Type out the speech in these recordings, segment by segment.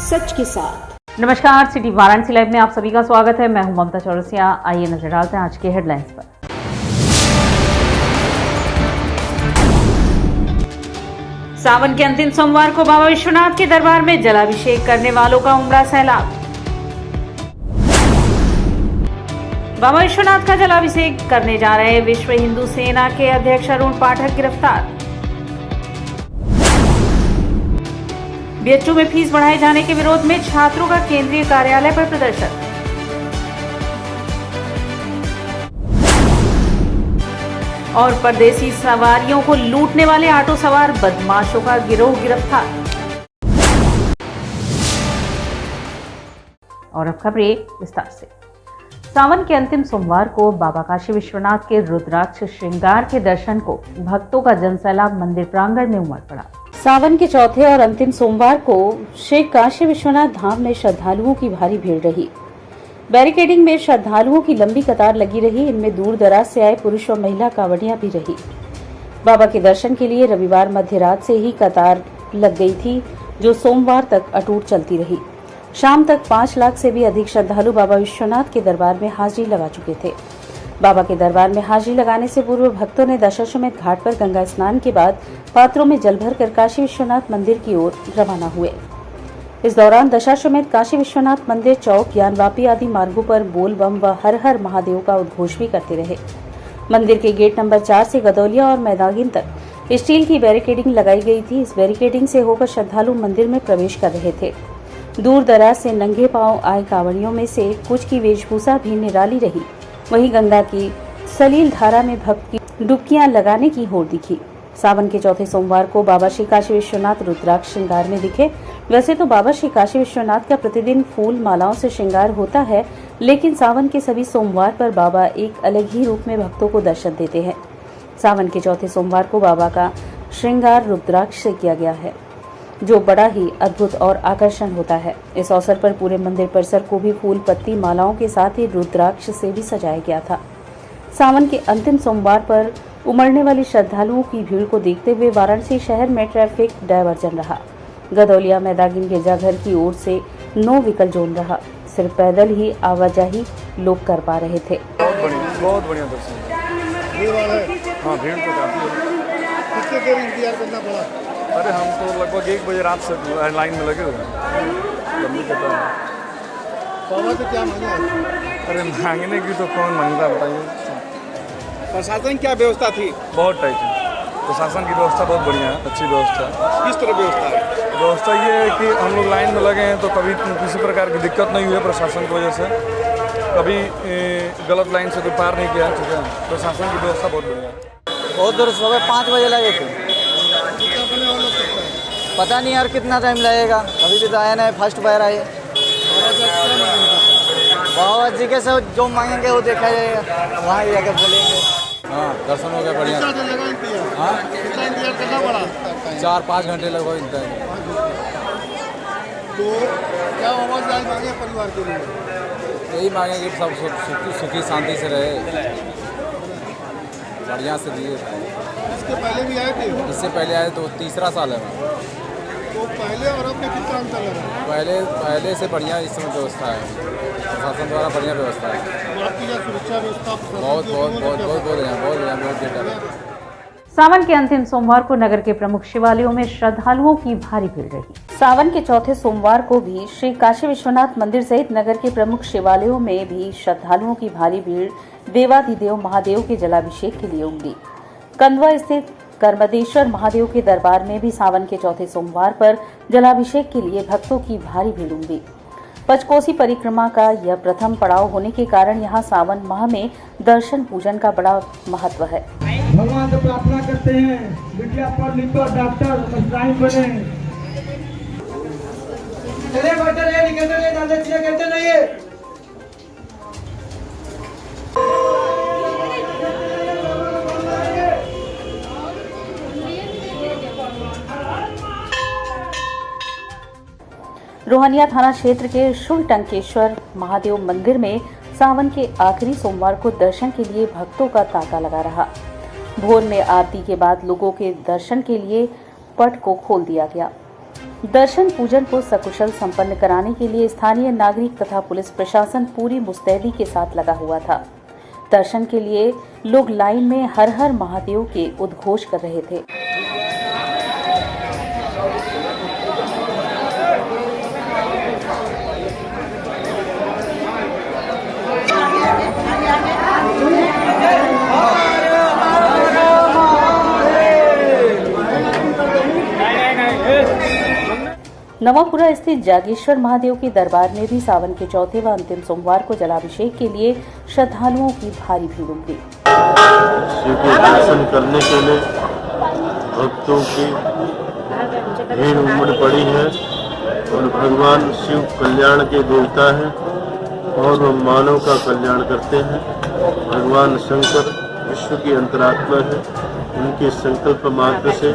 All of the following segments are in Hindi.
सच के साथ। नमस्कार, सिटी वाराणसी लाइव में आप सभी का स्वागत है। मैं हूं ममता चौरसिया। आइए नजर डालते हैं आज के हेडलाइंस पर। सावन के अंतिम सोमवार को बाबा विश्वनाथ के दरबार में जलाभिषेक करने वालों का उमड़ा सैलाब। बाबा विश्वनाथ का जलाभिषेक करने जा रहे विश्व हिंदू सेना के अध्यक्ष अरुण पाठक गिरफ्तार। बीएचयू में फीस बढ़ाए जाने के विरोध में छात्रों का केंद्रीय कार्यालय पर प्रदर्शन। और परदेसी सवारियों को लूटने वाले ऑटो सवार बदमाशों का गिरोह गिरफ्तार। और अब खबरें विस्तार से। सावन के अंतिम सोमवार को बाबा काशी विश्वनाथ के रुद्राक्ष श्रृंगार के दर्शन को भक्तों का जनसैलाब मंदिर प्रांगण में उमड़ पड़ा। सावन के चौथे और अंतिम सोमवार को श्री काशी विश्वनाथ धाम में श्रद्धालुओं की भारी भीड़ रही। बैरिकेडिंग में श्रद्धालुओं की लंबी कतार लगी रही। इनमें दूर दराज से आए पुरुष और महिला कांवड़ियां भी रही। बाबा के दर्शन के लिए रविवार मध्य रात से ही कतार लग गई थी, जो सोमवार तक अटूट चलती रही। शाम तक 5 लाख से भी अधिक श्रद्धालु बाबा विश्वनाथ के दरबार में हाजिरी लगा चुके थे। बाबा के दरबार में हाजिरी लगाने से पूर्व भक्तों ने दशाश्वमेध घाट पर गंगा स्नान के बाद पात्रों में जल भरकर काशी विश्वनाथ मंदिर की ओर रवाना हुए। इस दौरान दशाश्वमेध काशी विश्वनाथ मंदिर चौक, ज्ञानवापी आदि मार्गों पर बोल बम व हर हर महादेव का उद्घोष भी करते रहे। मंदिर के गेट नंबर 4 से गदौलिया और मैदागिन तक स्टील की बैरिकेडिंग लगाई गई थी। इस बैरिकेडिंग से होकर श्रद्धालु मंदिर में प्रवेश कर रहे थे। दूर दराज से नंगे पांव आए कांवड़ियों में से कुछ की वेशभूषा भी निराली रही। वहीं गंगा की सलील धारा में भक्त की डुबकियां लगाने की होड़ दिखी। सावन के चौथे सोमवार को बाबा श्री काशी विश्वनाथ रुद्राक्ष श्रृंगार में दिखे। वैसे तो बाबा श्री काशी विश्वनाथ का प्रतिदिन फूल मालाओं से श्रृंगार होता है, लेकिन सावन के सभी सोमवार पर बाबा एक अलग ही रूप में भक्तों को दर्शन देते हैं। सावन के चौथे सोमवार को बाबा का श्रृंगार रुद्राक्ष से किया गया है, जो बड़ा ही अद्भुत और आकर्षण होता है। इस अवसर पर पूरे मंदिर परिसर को भी फूल पत्ती मालाओं के साथ ही रुद्राक्ष से भी सजाया गया था। सावन के अंतिम सोमवार पर उमड़ने वाली श्रद्धालुओं की भीड़ को देखते हुए वाराणसी शहर में ट्रैफिक डायवर्जन रहा। गदौलिया मैदागिन गिरजाघर की ओर से नो व्हीकल जोन रहा। सिर्फ पैदल ही आवाजाही लोग कर पा रहे थे। बहुत बढ़िया दर्शन है। हाँ, भीड़ तो काफी है। कितने देर इंतजार करना पड़ा? अरे हम तो लगभग 1 बजे रात से लाइन में लगे हुए हैं। लंबी कतार है। बाबा से क्या मांगे? अरे मांगने की तो कौन मांगता, बताइए। प्रशासन क्या व्यवस्था थी? बहुत टाइट है। प्रशासन की व्यवस्था बहुत बढ़िया है, अच्छी व्यवस्था है। किस तरह व्यवस्था है? व्यवस्था ये है कि हम लोग लाइन में लगे हैं तो कभी किसी प्रकार की दिक्कत नहीं हुई है प्रशासन की वजह से। कभी गलत लाइन से कोई पार नहीं किया, ठीक है। प्रशासन की व्यवस्था बहुत बढ़िया है। बहुत दूर सुबह 5 बजे लगे थे। पता नहीं यार कितना टाइम लगेगा, अभी भी तो आया नहीं, फर्स्ट बार आए। बाबा जी के सब जो मांगेंगे वो देखा जाएगा, वहाँ ही जाकर बोलेंगे। हाँ, दर्शन हो गया बढ़िया। कितना देर लगा इंतजार? हाँ, कितना इंतजार करना पड़ा? 4-5 घंटे लगभग इंतजार। तो क्या आवाज आज मांगे परिवार के लिए? यही मांगे कि सब सुखी शांति से रहे, बढ़िया से दिए। इसके पहले भी आए थे? इससे पहले आए तो 3रा साल है। तो पहले और अब में कितना अंतर लगा? पहले से बढ़िया इस समय व्यवस्था है, प्रशासन द्वारा बढ़िया व्यवस्था है। आपकी क्या सुरक्षा व्यवस्था? बहुत बेटर। सावन के अंतिम सोमवार को नगर के प्रमुख शिवालयों में श्रद्धालुओं की भारी भीड़ रही। सावन के चौथे सोमवार को भी श्री काशी विश्वनाथ मंदिर सहित नगर के प्रमुख शिवालयों में भी श्रद्धालुओं की भारी भीड़ देवाधिदेव महादेव के जलाभिषेक के लिए उमड़ी। कंदवा स्थित कर्मदेश्वर महादेव के दरबार में भी सावन के चौथे सोमवार पर जलाभिषेक के लिए भक्तों की भारी भीड़ उमड़ी। पंचकोसी परिक्रमा का यह प्रथम पड़ाव होने के कारण यहाँ सावन माह में दर्शन पूजन का बड़ा महत्व है। भगवान से प्रार्थना करते हैं, बिटिया पढ़ लिखो, डॉक्टर बने। चले बैठे निकलते नहीं। रोहनिया थाना क्षेत्र के शुभ टंकेश्वर महादेव मंदिर में सावन के आखिरी सोमवार को दर्शन के लिए भक्तों का तांता लगा रहा। भोर में आरती के बाद लोगों के दर्शन के लिए पट को खोल दिया गया। दर्शन पूजन को सकुशल संपन्न कराने के लिए स्थानीय नागरिक तथा पुलिस प्रशासन पूरी मुस्तैदी के साथ लगा हुआ था। दर्शन के लिए लोग लाइन में हर हर महादेव के उद्घोष कर रहे थे। नवापुरा स्थित जागेश्वर महादेव के दरबार में भी सावन के चौथे व अंतिम सोमवार को जलाभिषेक के लिए श्रद्धालुओं की भारी भीड़ उमड़ी। शिव के दर्शन करने के लिए भक्तों की भीड़ उमड़ पड़ी है और भगवान शिव कल्याण के देवता हैं और वह मानव का कल्याण करते हैं। भगवान शंकर विश्व की अंतरात्मा है, उनके संकल्प मात्र से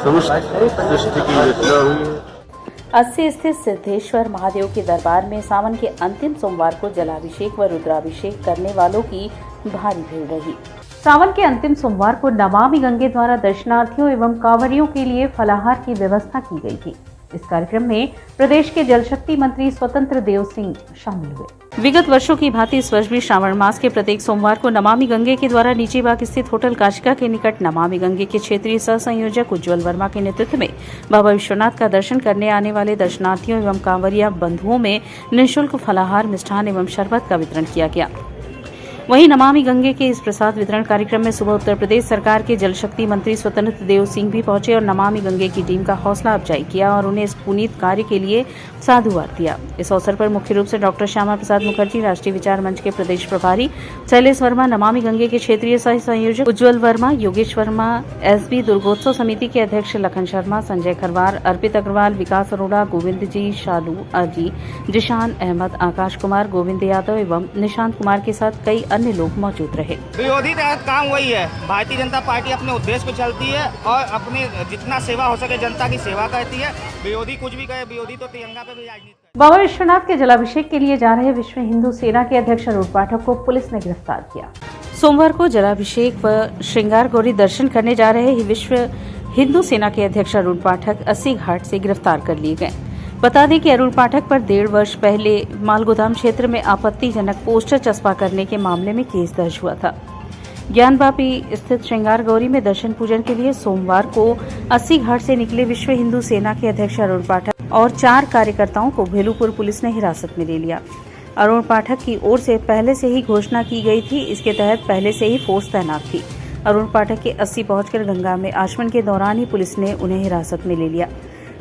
समस्त सृष्टि की रचना हुई है। अस्सी स्थित सिद्धेश्वर महादेव के दरबार में सावन के अंतिम सोमवार को जलाभिषेक व रुद्राभिषेक करने वालों की भारी भीड़ रही। सावन के अंतिम सोमवार को नमामि गंगे द्वारा दर्शनार्थियों एवं कांवरियों के लिए फलाहार की व्यवस्था की गई थी। इस कार्यक्रम में प्रदेश के जल शक्ति मंत्री स्वतंत्र देव सिंह शामिल हुए। विगत वर्षों की भांति इस वर्ष भी श्रावण मास के प्रत्येक सोमवार को नमामि गंगे के द्वारा नीचे बाग स्थित होटल काशिका के निकट नमामि गंगे के क्षेत्रीय सह संयोजक उज्ज्वल वर्मा के नेतृत्व में बाबा विश्वनाथ का दर्शन करने आने वाले दर्शनार्थियों एवं कांवरिया बंधुओं में निःशुल्क फलाहार, मिष्ठान एवं शरबत का वितरण किया गया। वहीं नमामि गंगे के इस प्रसाद वितरण कार्यक्रम में सुबह उत्तर प्रदेश सरकार के जल शक्ति मंत्री स्वतंत्र देव सिंह भी पहुंचे और नमामि गंगे की टीम का हौसला अफजाई किया और उन्हें इस पुनीत कार्य के लिए साधुवाद दिया। इस अवसर पर मुख्य रूप से डॉक्टर श्यामा प्रसाद मुखर्जी, राष्ट्रीय विचार मंच के प्रदेश प्रभारी शैलेश वर्मा, नमामि गंगे के क्षेत्रीय सह संयोजक उज्ज्वल वर्मा, योगेश वर्मा, एसबी दुर्गोत्सव समिति के अध्यक्ष लखन शर्मा, संजय खरवार, अर्पित अग्रवाल, विकास अरोड़ा, गोविंद जी, शालू अजी, जिशान अहमद, आकाश कुमार, गोविंद यादव एवं निशांत कुमार के साथ कई अन्य लोग मौजूद रहे। विरोधी का काम वही है, भारतीय जनता पार्टी अपने उद्देश्य पे चलती है और अपने जितना सेवा हो सके जनता की सेवा करती है। विरोधी कुछ भी कहे, विरोधी तो तिरंगा पे भी राजनीति करे। बाबा विश्वनाथ के जलाभिषेक के लिए जा रहे विश्व हिंदू सेना के अध्यक्ष अरुण पाठक को पुलिस ने गिरफ्तार किया। सोमवार को जलाभिषेक व श्रृंगार गौरी दर्शन करने जा रहे विश्व हिंदू सेना के अध्यक्ष अरुण पाठक 80 घाट से गिरफ्तार कर लिए गए। बता दें कि अरुण पाठक पर 1.5 वर्ष पहले मालगोदाम क्षेत्र में आपत्तिजनक पोस्टर चस्पा करने के मामले में केस दर्ज हुआ था। ज्ञानवापी स्थित श्रृंगार गौरी में दर्शन पूजन के लिए सोमवार को 80 घाट से निकले विश्व हिंदू सेना के अध्यक्ष अरुण पाठक और 4 कार्यकर्ताओं को भेलूपुर पुलिस ने हिरासत में ले लिया। अरुण पाठक की ओर से पहले से ही घोषणा की गई थी, इसके तहत पहले से ही फोर्स तैनात थी। अरुण पाठक के 80 पहुंचकर गंगा में आचमन के दौरान ही पुलिस ने उन्हें हिरासत में ले लिया।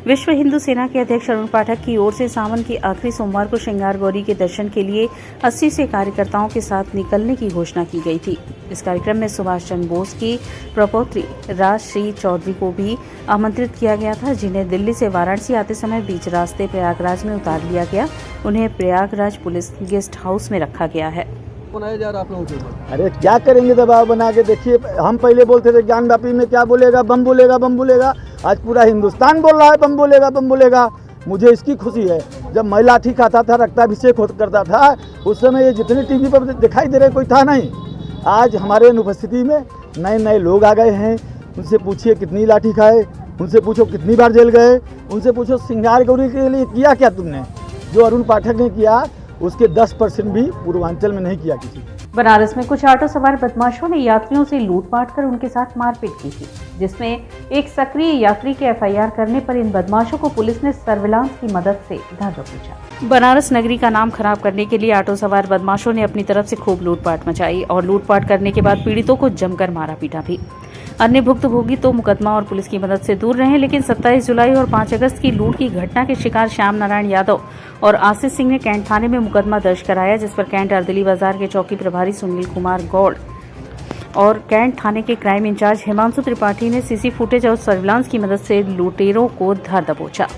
विश्व हिंदू सेना के अध्यक्ष अरुण पाठक की ओर से सावन की आखिरी सोमवार को श्रृंगार गौरी के दर्शन के लिए 80 से कार्यकर्ताओं के साथ निकलने की घोषणा की गई थी। इस कार्यक्रम में सुभाष चंद्र बोस की प्रपौत्री राजश्री चौधरी को भी आमंत्रित किया गया था, जिन्हें दिल्ली से वाराणसी आते समय बीच रास्ते प्रयागराज में उतार लिया गया। उन्हें प्रयागराज पुलिस गेस्ट हाउस में रखा गया है। बनाया जा रहा आप लोगों के ऊपर। अरे क्या करेंगे दबाव बना के? देखिए, हम पहले बोलते थे ज्ञानवापी में क्या बोलेगा, बम बोलेगा, बम बोलेगा। आज पूरा हिंदुस्तान बोल रहा है बम बोलेगा, बम बोलेगा। मुझे इसकी खुशी है। जब मैं लाठी खाता था, रक्ताभिषेक करता था, उस समय ये जितने टीवी पर दिखाई दे रहे कोई था नहीं। आज हमारे अनुपस्थिति में नए नए लोग आ गए हैं। उनसे पूछिए कितनी लाठी खाए, उनसे पूछो कितनी बार जेल गए, उनसे पूछो श्रृंगार गौरी के लिए किया क्या तुमने। जो अरुण पाठक ने किया उसके 10% भी पूर्वांचल में नहीं किया किसी। बनारस में कुछ ऑटो सवार बदमाशों ने यात्रियों से लूटपाट कर उनके साथ मारपीट की थी, जिसमें एक सक्रिय यात्री के एफआईआर करने पर इन बदमाशों को पुलिस ने सर्विलांस की मदद से धर दबोचा। बनारस नगरी का नाम खराब करने के लिए ऑटो सवार बदमाशों ने अपनी तरफ से खूब लूटपाट मचाई और लूटपाट करने के बाद पीड़ितों को जमकर मारा पीटा भी। अन्य भुक्तभोगी तो मुकदमा और पुलिस की मदद से दूर रहे, लेकिन 27 जुलाई और 5 अगस्त की लूट की घटना के शिकार श्याम नारायण यादव और आशीष सिंह ने कैंट थाने में मुकदमा दर्ज कराया, जिस पर कैंट अर्दली बाजार के चौकी प्रभारी सुनील कुमार गौड़ और कैंट थाने के क्राइम इंचार्ज हिमांशु त्रिपाठी ने सीसी फुटेज और सर्विलांस की मदद से लुटेरों को धर दबोचा।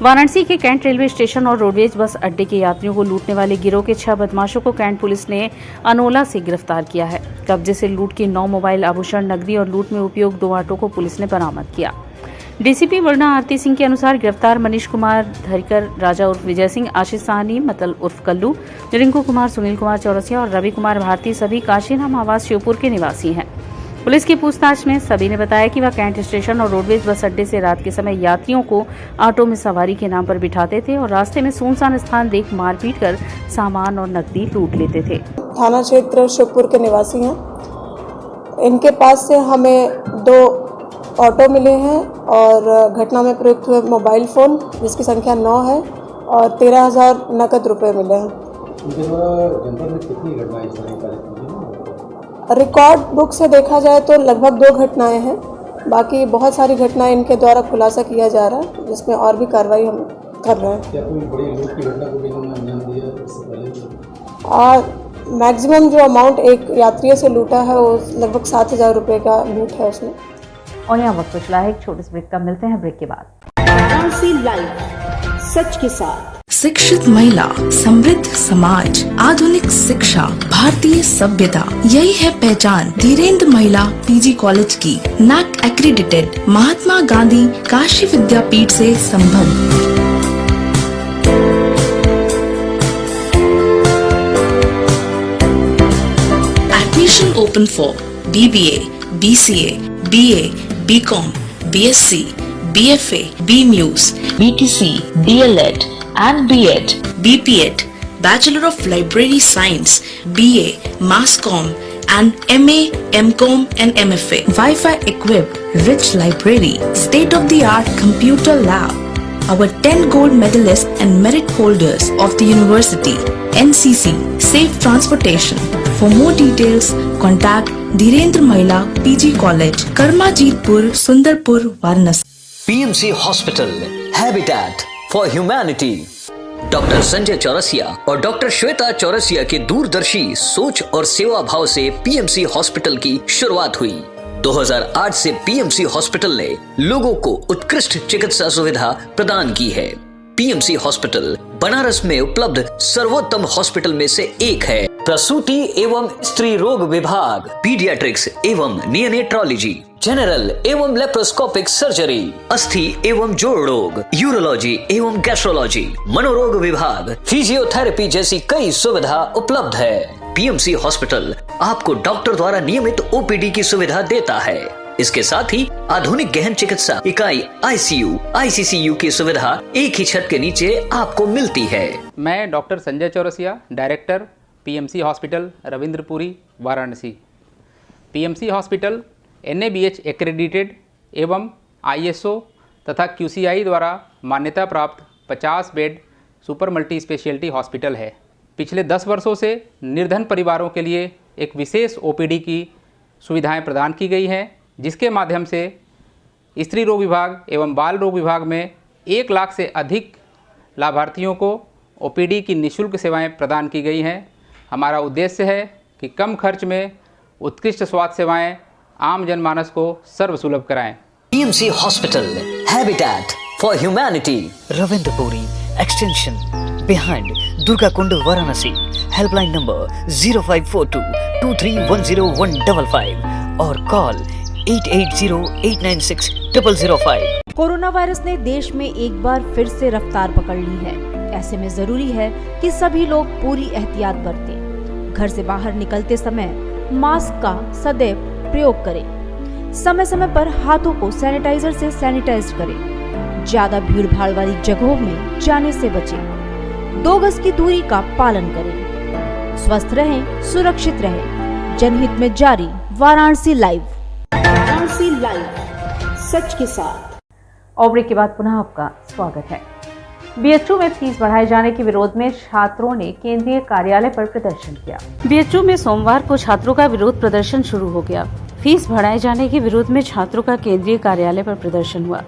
वाराणसी के कैंट रेलवे स्टेशन और रोडवेज बस अड्डे के यात्रियों को लूटने वाले गिरोह के 6 बदमाशों को कैंट पुलिस ने अनोला से गिरफ्तार किया है। कब्जे से लूट के 9 मोबाइल, आभूषण, नकदी और लूट में उपयोग 2 ऑटो को पुलिस ने बरामद किया। डीसीपी वर्णा आरती सिंह के अनुसार गिरफ्तार मनीष कुमार धरिकर, राजा उर्फ विजय सिंह, आशीष साहनी मतल उर्फ कल्लू, रिंकू कुमार, सुनील कुमार चौरसिया और रवि कुमार भारती सभी काशीराम आवास शिवपुर के निवासी हैं। पुलिस की पूछताछ में सभी ने बताया कि वह कैंट स्टेशन और रोडवेज बस अड्डे से रात के समय यात्रियों को ऑटो में सवारी के नाम पर बिठाते थे और रास्ते में सुनसान स्थान देख मारपीट कर सामान और नकदी लूट लेते थे। थाना क्षेत्र शिवपुर के निवासी हैं। इनके पास से हमें 2 ऑटो मिले हैं और घटना में प्रयुक्त हुए मोबाइल फ़ोन जिसकी संख्या 9 है और 13,000 नकद रुपए मिले हैं। रिकॉर्ड बुक से देखा जाए तो लगभग 2 घटनाएं हैं, बाकी बहुत सारी घटनाएं इनके द्वारा खुलासा किया जा रहा है जिसमें और भी कार्रवाई हम कर रहे हैं। क्या कोई बड़ी लूट की घटना को भी अंजाम दिया इससे पहले? मैक्सिमम जो अमाउंट एक यात्री से लूटा है वो लगभग 7,000 रुपये का लूट है उसमें। और यहाँ वक्त कुछ है एक छोटे से ब्रेक का, मिलते हैं ब्रेक के बाद। सच के साथ शिक्षित महिला, समृद्ध समाज, आधुनिक शिक्षा, भारतीय सभ्यता, यही है पहचान धीरेन्द्र महिला पीजी कॉलेज की। NAAC एक्रीडिटेड, महात्मा गांधी काशी विद्यापीठ से संबद्ध। Admission open for BBA, BCA, BA, BCom, BSc, BFA, BMUS, BTC, DLED and B.Ed, B.Ped, Bachelor of Library Science, BA, Mass Comm and MA, MCom and MFA. Wi-Fi equipped, rich library, state-of-the-art computer lab. Our 10 gold medalists and merit holders of the university, NCC, safe transportation. For more details, contact Dhirendra Mahila PG College, Karmajitpur, Sundarpur, Varanasi. PMC Hospital, Habitat for Humanity। Doctor Sanjay Chaurasia और डॉक्टर श्वेता चौरसिया के दूरदर्शी सोच और सेवा भाव से पीएमसी हॉस्पिटल की शुरुआत हुई। 2008 से पीएमसी हॉस्पिटल ने लोगों को उत्कृष्ट चिकित्सा सुविधा प्रदान की है। पीएमसी हॉस्पिटल बनारस में उपलब्ध सर्वोत्तम हॉस्पिटल में से एक है। प्रसूति एवं स्त्री रोग विभाग, पीडियाट्रिक्स एवं नियोनेट्रोलॉजी, जनरल एवं लेप्रोस्कोपिक सर्जरी, अस्थि एवं जोड़ रोग, यूरोलॉजी एवं गैस्ट्रोलॉजी, मनोरोग विभाग, फिजियोथेरेपी जैसी कई सुविधा उपलब्ध है। पीएमसी हॉस्पिटल आपको डॉक्टर द्वारा नियमित ओपीडी की सुविधा देता है। इसके साथ ही आधुनिक गहन चिकित्सा इकाई ICU, ICCU की सुविधा एक ही छत के नीचे आपको मिलती है। मैं doctor Sanjay Chaurasia, director PMC hospital Ravindrapuri, Varanasi. PMC hospital NABH accredited एवं ISO तथा QCI द्वारा मान्यता प्राप्त 50 bed super multi speciality hospital है। पिछले 10 वर्षों से निर्धन परिवारों के लिए एक विशेष OPD की सुविधाएं प्रदान की गई हैं, जिसके माध्यम से स्त्री रोग विभाग एवं बाल रोग विभाग में 1 लाख से अधिक लाभार्थियों को OPD की निःशुल्क सेवाएं प्रदान की गई हैं। हमारा उद्देश्य है कि कम खर्च में उत्कृष्ट स्वास्थ्य सेवाएं आम जनमानस को सर्वसुलभ कराएं। PMC hospital, habitat for humanity, Ravindrapuri extension, behind Durga Kund, Varanasi. Helpline number 0542231055 और कॉल 8808960005। कोरोना वायरस ने देश में एक बार फिर से रफ्तार पकड़ ली है। ऐसे में जरूरी है कि सभी लोग पूरी एहतियात बरतें। घर से बाहर निकलते समय मास्क का सदैव प्रयोग करें। समय समय पर हाथों को सैनिटाइजर से सैनिटाइज करें। ज्यादा भीड़ भाड़ वाली जगहों में जाने से बचें। 2 गज की दूरी का पालन करें। स्वस्थ रहें, सुरक्षित रहें। जनहित में जारी वाराणसी लाइव। वाराणसी लाइव, सच के साथ। और ब्रेक के बाद पुनः आपका स्वागत है। BHU में फीस बढ़ाए जाने के विरोध में छात्रों ने केंद्रीय कार्यालय पर प्रदर्शन किया। BHU में सोमवार को छात्रों का विरोध प्रदर्शन शुरू हो गया। फीस बढ़ाए जाने के विरोध में छात्रों का केंद्रीय कार्यालय पर प्रदर्शन हुआ।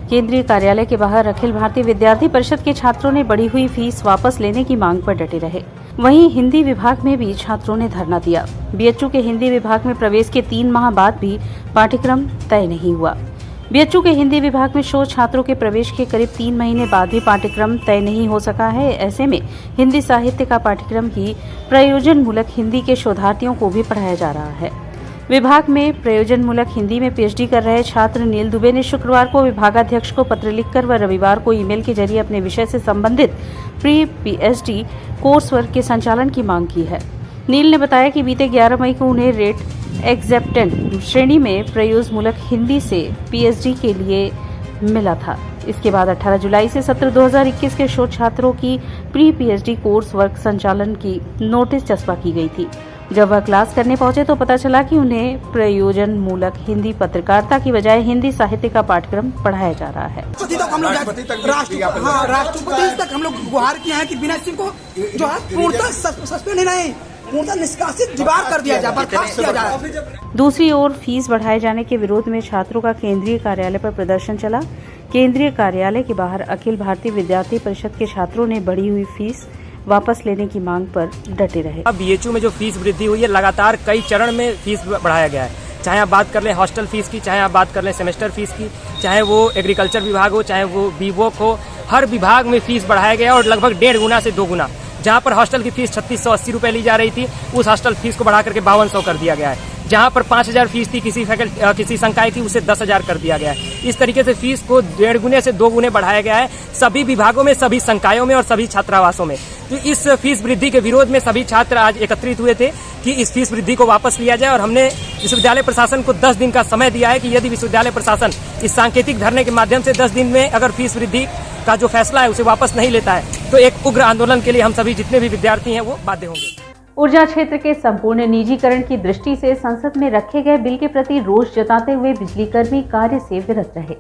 केंद्रीय कार्यालय के बाहर अखिल भारतीय विद्यार्थी परिषद के छात्रों ने बढ़ी हुई फीस वापस लेने की मांग पर डटे रहे। वहीं हिंदी विभाग में भी छात्रों ने धरना दिया। BHU के हिंदी विभाग में प्रवेश के 3 माह बाद भी पाठ्यक्रम तय नहीं हुआ। BHU के हिंदी विभाग में शोध छात्रों के प्रवेश के करीब 3 महीने बाद भी पाठ्यक्रम तय नहीं हो सका है। ऐसे में हिंदी साहित्य का पाठ्यक्रम ही प्रयोजन मूलक हिंदी के शोधार्थियों को भी पढ़ाया जा रहा है। विभाग में प्रयोजन मूलक हिंदी में PhD कर रहे छात्र नील दुबे ने शुक्रवार को विभागाध्यक्ष को पत्र लिखकर व रविवार को ईमेल के जरिए अपने विषय से संबंधित प्री PhD कोर्स वर्क के संचालन की मांग की है। नील ने बताया कि बीते 11 मई को उन्हें रेट एग्जेप्टेंट श्रेणी में प्रयोजमूलक हिंदी से पीएचडी के लिए मिला था। इसके बाद 18 जुलाई से सत्र 2021 के शोध छात्रों की प्री पीएचडी कोर्स वर्क संचालन की नोटिस चस्पा की गई थी। जब वह क्लास करने पहुंचे तो पता चला कि उन्हें प्रयोजन मूलक हिंदी पत्रकारिता की बजाय हिंदी साहित्य का पाठ्यक्रम पढ़ाया जा रहा है। राष्ट्रपति तक हम लोग गुहार किए हैं कि विनय सिंह को जो है पूर्णतः सस्पेंड नहीं, पूर्णतः निष्कासित दीवार कर दिया जाए, बर्खास्त किया जाए। दूसरी ओर फीस बढ़ाए जाने के विरोध में छात्रों का केंद्रीय कार्यालय पर प्रदर्शन चला। केंद्रीय कार्यालय के बाहर अखिल भारतीय विद्यार्थी परिषद के छात्रों ने बढ़ी हुई फीस वापस लेने की मांग पर डटे रहे। अब बीएचयू में जो फीस वृद्धि हुई है, लगातार कई चरण में फीस बढ़ाया गया है। चाहे आप बात कर लें हॉस्टल फीस की, चाहे आप बात कर लें सेमेस्टर फीस की, चाहे वो एग्रीकल्चर विभाग हो, चाहे वो बीवोक हो, हर विभाग में फीस बढ़ाया गया और लगभग 1.5 गुना से 2 गुना। जहां पर हॉस्टल की फीस 3680 रुपए ली जा रही थी, उस हॉस्टल फीस को बढ़ा करके 5200 कर दिया गया है। जहां पर 5000 फीस थी किसी संकाय की, उसे 10,000 कर दिया गया है। इस तरीके से फीस को 1.5 गुने से 2 गुने बढ़ाया गया है सभी विभागों में, सभी संकायों में और सभी छात्रावासों में। तो इस फीस वृद्धि के विरोध में सभी छात्र आज एकत्रित हुए थे कि इस फीस वृद्धि को वापस लिया जाए और हमने विश्वविद्यालय प्रशासन को 10 दिन का समय दिया है कि यदि विश्वविद्यालय प्रशासन इस सांकेतिक धरने के माध्यम से 10 दिन में अगर फीस वृद्धि का जो फैसला है उसे वापस नहीं लेता है तो एक उग्र आंदोलन के लिए हम सभी जितने भी विद्यार्थी हैं वो बाध्य होंगे। ऊर्जा क्षेत्र के संपूर्ण निजीकरण की दृष्टि से संसद में रखे गए बिल के प्रति रोष जताते हुए बिजली कर्मी कार्य से विरत रहे।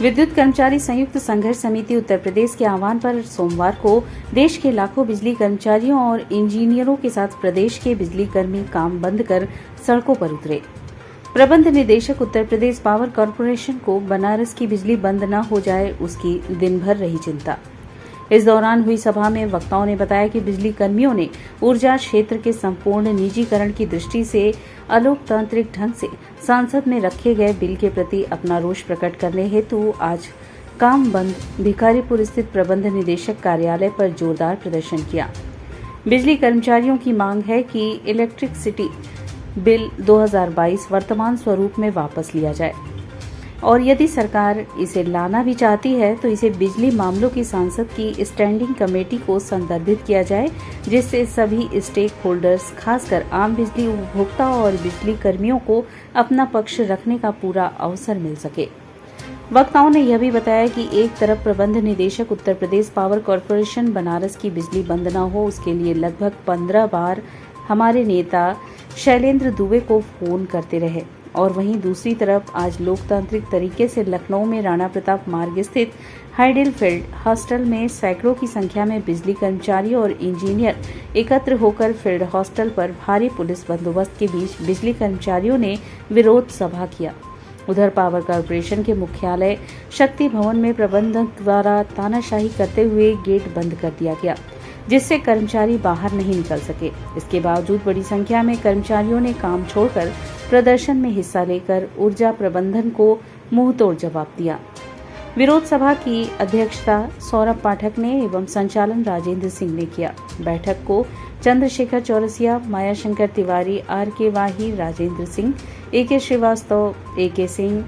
विद्युत कर्मचारी संयुक्त संघर्ष समिति उत्तर प्रदेश के आह्वान पर सोमवार को देश के लाखों बिजली कर्मचारियों और इंजीनियरों के साथ प्रदेश के बिजली कर्मी काम बंद कर सड़कों पर उतरे। प्रबंध निदेशक उत्तर प्रदेश पावर कॉरपोरेशन को बनारस की बिजली बंद न हो जाए उसकी दिन भर रही चिंता। इस दौरान हुई सभा में वक्ताओं ने बताया कि बिजली कर्मियों ने ऊर्जा क्षेत्र के संपूर्ण निजीकरण की दृष्टि से अलोकतांत्रिक ढंग से संसद में रखे गए बिल के प्रति अपना रोष प्रकट करने हेतु आज काम बंद भिखारीपुर स्थित प्रबंध निदेशक कार्यालय पर जोरदार प्रदर्शन किया। बिजली कर्मचारियों की मांग है कि इलेक्ट्रिसिटी बिल 2022 वर्तमान स्वरूप में वापस लिया जाए और यदि सरकार इसे लाना भी चाहती है तो इसे बिजली मामलों की सांसद की स्टैंडिंग कमेटी को संदर्भित किया जाए, जिससे सभी स्टेक होल्डर्स खासकर आम बिजली उपभोक्ता और बिजली कर्मियों को अपना पक्ष रखने का पूरा अवसर मिल सके। वक्ताओं ने यह भी बताया कि एक तरफ प्रबंध निदेशक उत्तर प्रदेश पावर कॉरपोरेशन बनारस की बिजली बंद न हो उसके लिए लगभग 15 बार हमारे नेता शैलेंद्र दुबे को फोन करते रहे और वहीं दूसरी तरफ आज लोकतांत्रिक तरीके से लखनऊ में राणा प्रताप मार्ग स्थित हाइडेल फील्ड हॉस्टल में सैकड़ों की संख्या में बिजली कर्मचारी और इंजीनियर एकत्र होकर फील्ड हॉस्टल पर भारी पुलिस बंदोबस्त के बीच बिजली कर्मचारियों ने विरोध सभा किया। उधर पावर कॉरपोरेशन के मुख्यालय शक्ति भवन में प्रबंधक द्वारा तानाशाही करते हुए गेट बंद कर दिया गया, जिससे कर्मचारी बाहर नहीं निकल सके। इसके बावजूद बड़ी संख्या में कर्मचारियों ने काम छोड़कर प्रदर्शन में हिस्सा लेकर ऊर्जा प्रबंधन को मुंहतोड़ जवाब दिया। विरोध सभा की अध्यक्षता सौरभ पाठक ने एवं संचालन राजेंद्र सिंह ने किया। बैठक को चंद्रशेखर चौरसिया, मायाशंकर तिवारी, आर.के. वाही, राजेंद्र सिंह, ए.के. श्रीवास्तव, ए.के. सिंह,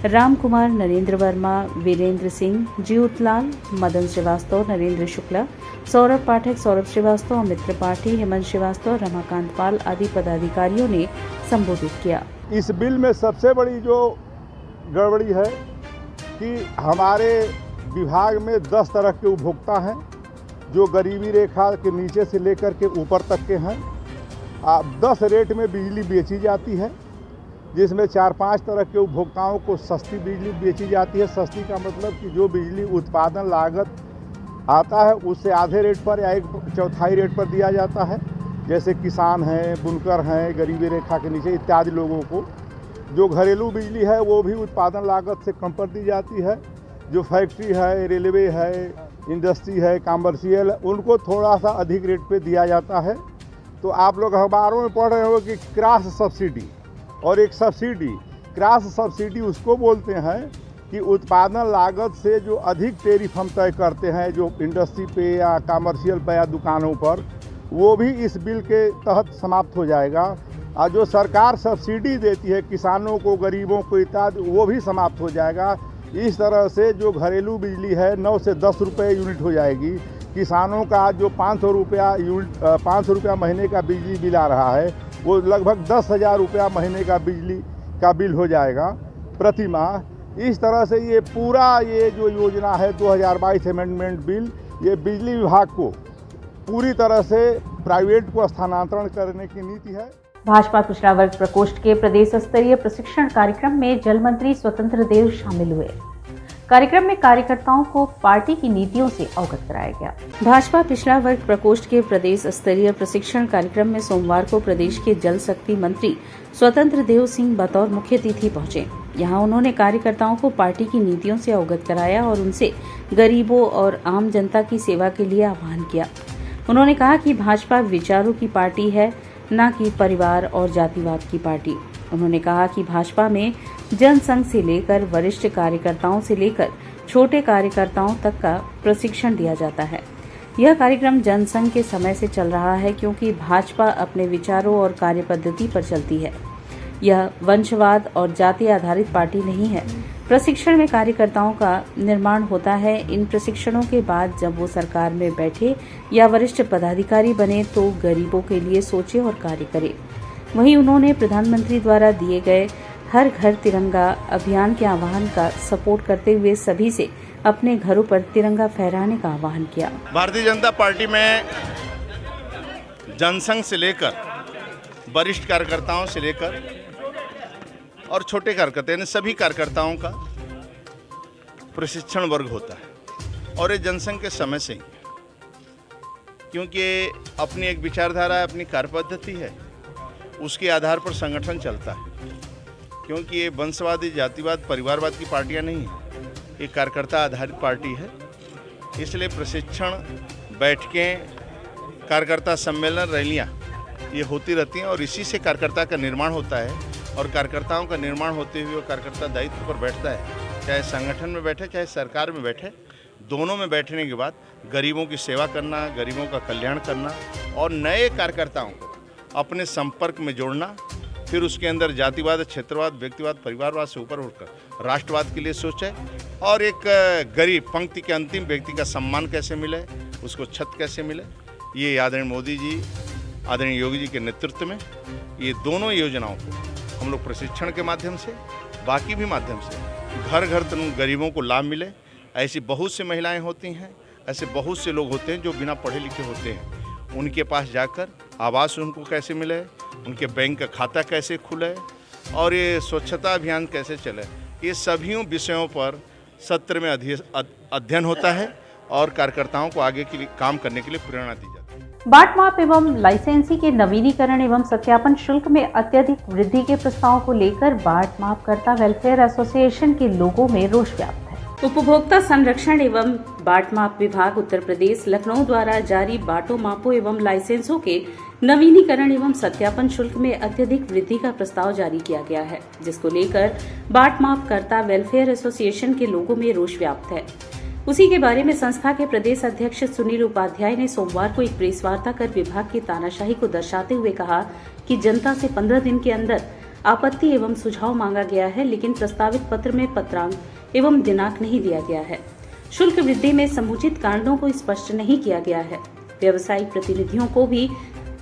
राम कुमार, नरेंद्र वर्मा, वीरेंद्र सिंह, जीउतलाल, मदन श्रीवास्तव, नरेंद्र शुक्ला, सौरभ पाठक, सौरभ श्रीवास्तव, अमित त्रिपाठी, हेमंत श्रीवास्तव, रमाकांत पाल आदि पदाधिकारियों ने संबोधित किया। इस बिल में सबसे बड़ी जो गड़बड़ी है कि हमारे विभाग में 10 तरह के उपभोक्ता हैं जो गरीबी रेखा के नीचे से लेकर के ऊपर तक के हैं। 10 रेट में बिजली बेची जाती है, जिसमें 4-5 तरह के उपभोक्ताओं को सस्ती बिजली बेची जाती है। सस्ती का मतलब कि जो बिजली उत्पादन लागत आता है उससे आधे रेट पर या 1/4 रेट पर दिया जाता है। जैसे किसान हैं, बुनकर हैं, गरीबी रेखा के नीचे इत्यादि लोगों को। जो घरेलू बिजली है वो भी उत्पादन लागत से कम पर दी जाती है। जो फैक्ट्री है, रेलवे है, इंडस्ट्री है, कमर्शियल, उनको थोड़ा सा अधिक रेट पे दिया जाता है। तो आप लोग अखबारों में पढ़ रहे हो कि क्रॉस सब्सिडी और एक सब्सिडी। क्रॉस सब्सिडी उसको बोलते हैं कि उत्पादन लागत से जो अधिक टेरिफ हम तय करते हैं जो इंडस्ट्री पे या कमर्शियल पे या दुकानों पर, वो भी इस बिल के तहत समाप्त हो जाएगा। और जो सरकार सब्सिडी देती है किसानों को, गरीबों को इत्यादि, वो भी समाप्त हो जाएगा। इस तरह से जो घरेलू बिजली है 9 से 10 रुपये यूनिट हो जाएगी। किसानों का जो 500 रुपया महीने का बिजली बिल आ रहा है वो लगभग 10,000 रुपया महीने का बिजली का बिल हो जाएगा प्रति माह। इस तरह से ये पूरा ये जो योजना है 2022 अमेंडमेंट बिल, ये बिजली विभाग को पूरी तरह से प्राइवेट को स्थानांतरण करने की नीति है। भाजपा पिछड़ा वर्ग प्रकोष्ठ के प्रदेश स्तरीय प्रशिक्षण कार्यक्रम में जल मंत्री स्वतंत्र देव शामिल हुए। कार्यक्रम में कार्यकर्ताओं को पार्टी की नीतियों से अवगत कराया गया। भाजपा पिछड़ा वर्ग प्रकोष्ठ के प्रदेश स्तरीय प्रशिक्षण कार्यक्रम में सोमवार को प्रदेश के जल शक्ति मंत्री स्वतंत्र देव सिंह बतौर मुख्य अतिथि पहुंचे। यहां उन्होंने कार्यकर्ताओं को पार्टी की नीतियों से अवगत कराया और उनसे गरीबों और आम जनता की सेवा के लिए आह्वान किया। उन्होंने कहा कि भाजपा विचारों की पार्टी है, न कि परिवार और जातिवाद की पार्टी। उन्होंने कहा कि भाजपा में जनसंघ से लेकर वरिष्ठ कार्यकर्ताओं से लेकर छोटे कार्यकर्ताओं तक का प्रशिक्षण दिया जाता है। यह कार्यक्रम जनसंघ के समय से चल रहा है क्योंकि भाजपा अपने विचारों और कार्यपद्धति पर चलती है। यह वंशवाद और जाति आधारित पार्टी नहीं है। प्रशिक्षण में कार्यकर्ताओं का निर्माण होता है। इन प्रशिक्षणों के बाद जब वो सरकार में बैठे या वरिष्ठ पदाधिकारी बने तो गरीबों के लिए सोचे और कार्य करे। वहीं उन्होंने प्रधानमंत्री द्वारा दिए गए हर घर तिरंगा अभियान के आह्वान का सपोर्ट करते हुए सभी से अपने घरों पर तिरंगा फहराने का आह्वान किया। भारतीय जनता पार्टी में जनसंघ से लेकर वरिष्ठ कार्यकर्ताओं से लेकर और छोटे कार्यकर्ता यानी सभी कार्यकर्ताओं का प्रशिक्षण वर्ग होता है और ये जनसंघ के समय से ही, क्योंकि अपनी एक विचारधारा है, अपनी कार्यपद्धति है, उसके आधार पर संगठन चलता है। क्योंकि ये वंशवादी, जातिवाद, परिवारवाद की पार्टियां नहीं है, ये कार्यकर्ता आधारित पार्टी है। इसलिए प्रशिक्षण, बैठकें, कार्यकर्ता सम्मेलन, रैलियां ये होती रहती हैं और इसी से कार्यकर्ता का निर्माण होता है। और कार्यकर्ताओं का निर्माण होते हुए कार्यकर्ता दायित्व पर बैठता है, चाहे संगठन में बैठे चाहे सरकार में बैठे। दोनों में बैठने के बाद गरीबों की सेवा करना, गरीबों का कल्याण करना और नए कार्यकर्ताओं को अपने संपर्क में जोड़ना, फिर उसके अंदर जातिवाद, क्षेत्रवाद, व्यक्तिवाद, परिवारवाद से ऊपर उठकर राष्ट्रवाद के लिए सोचे और एक गरीब पंक्ति के अंतिम व्यक्ति का सम्मान कैसे मिले, उसको छत कैसे मिले। ये आदरणीय मोदी जी, आदरणीय योगी जी के नेतृत्व में ये दोनों योजनाओं को हम लोग प्रशिक्षण के माध्यम से, बाकी भी माध्यम से घर घर तक गरीबों को लाभ मिले। ऐसी बहुत सी महिलाएं होती हैं, ऐसे बहुत से लोग होते हैं जो बिना पढ़े लिखे होते हैं। उनके पास जाकर आवास उनको कैसे मिले, उनके बैंक का खाता कैसे खुले और ये स्वच्छता अभियान कैसे चले, ये सभी विषयों पर सत्र में अध्ययन होता है और कार्यकर्ताओं को आगे के लिए काम करने के लिए प्रेरणा दी जाती है। बाट माप एवं लाइसेंसी के नवीनीकरण एवं सत्यापन शुल्क में अत्यधिक वृद्धि के प्रस्ताव को लेकर बाट मापकर्ता वेलफेयर एसोसिएशन के लोगों में रोष व्याप्त है। उपभोक्ता संरक्षण एवं बाट माप विभाग उत्तर प्रदेश लखनऊ द्वारा जारी बाटों मापों एवं लाइसेंसों के नवीनीकरण एवं सत्यापन शुल्क में अत्यधिक वृद्धि का प्रस्ताव जारी किया गया है, जिसको लेकर बाट मापकर्ता वेलफेयर एसोसिएशन के लोगों में रोष व्याप्त है। उसी के बारे में संस्था के प्रदेश अध्यक्ष सुनील उपाध्याय ने सोमवार को एक प्रेस वार्ता कर विभाग की तानाशाही को दर्शाते हुए कहा कि जनता से 15 दिन के अंदर आपत्ति एवं सुझाव मांगा गया है, लेकिन प्रस्तावित पत्र में पत्रांक एवं दिनांक नहीं दिया गया है। शुल्क वृद्धि में समुचित कारणों को स्पष्ट नहीं किया गया है। व्यावसायिक प्रतिनिधियों को भी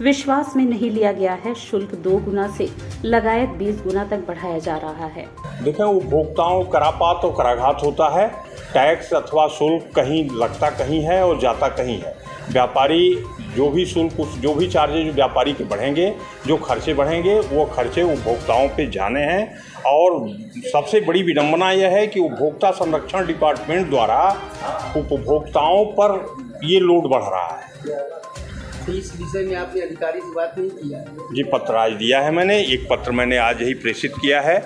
विश्वास में नहीं लिया गया है। शुल्क 2 गुना से लगायत 20 गुना तक बढ़ाया जा रहा है। देखें, उपभोक्ताओं करापात और कराघात होता है। टैक्स अथवा शुल्क कहीं लगता कहीं है और जाता कहीं है। व्यापारी जो भी शुल्क, जो भी चार्जेज व्यापारी के बढ़ेंगे, जो खर्चे बढ़ेंगे, वो खर्चे उपभोक्ताओं पे जाने हैं। और सबसे बड़ी विडंबना यह है कि उपभोक्ता संरक्षण डिपार्टमेंट द्वारा उपभोक्ताओं पर ये लोड बढ़ रहा है। इस विषय में आपने अधिकारी से बात नहीं किया? जी, पत्र आज दिया है मैंने। एक पत्र मैंने आज ही प्रेषित किया है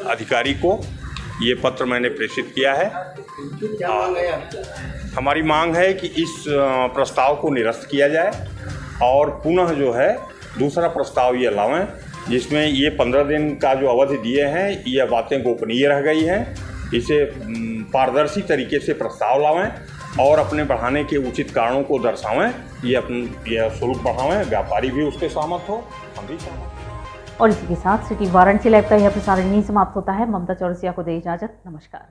अधिकारी को। ये पत्र मैंने प्रेषित किया है। क्या मांग है आपकी? हमारी मांग है कि इस प्रस्ताव को निरस्त किया जाए और पुनः जो है दूसरा प्रस्ताव ये लावें, जिसमें ये 15 दिन का जो अवधि दिए हैं, ये बातें गोपनीय रह गई हैं। इसे पारदर्शी तरीके से प्रस्ताव लावें और अपने बढ़ाने के उचित कारणों को दर्शावें। ये शुल्क बढ़ावें, व्यापारी भी उसके सहमत हो, हम भी सहमत। और इसी के साथ सिटी वाराणसी लाइव का यह प्रसारण यहीं समाप्त होता है। ममता चौरसिया को दे इजाजत। नमस्कार।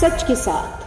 सच के साथ।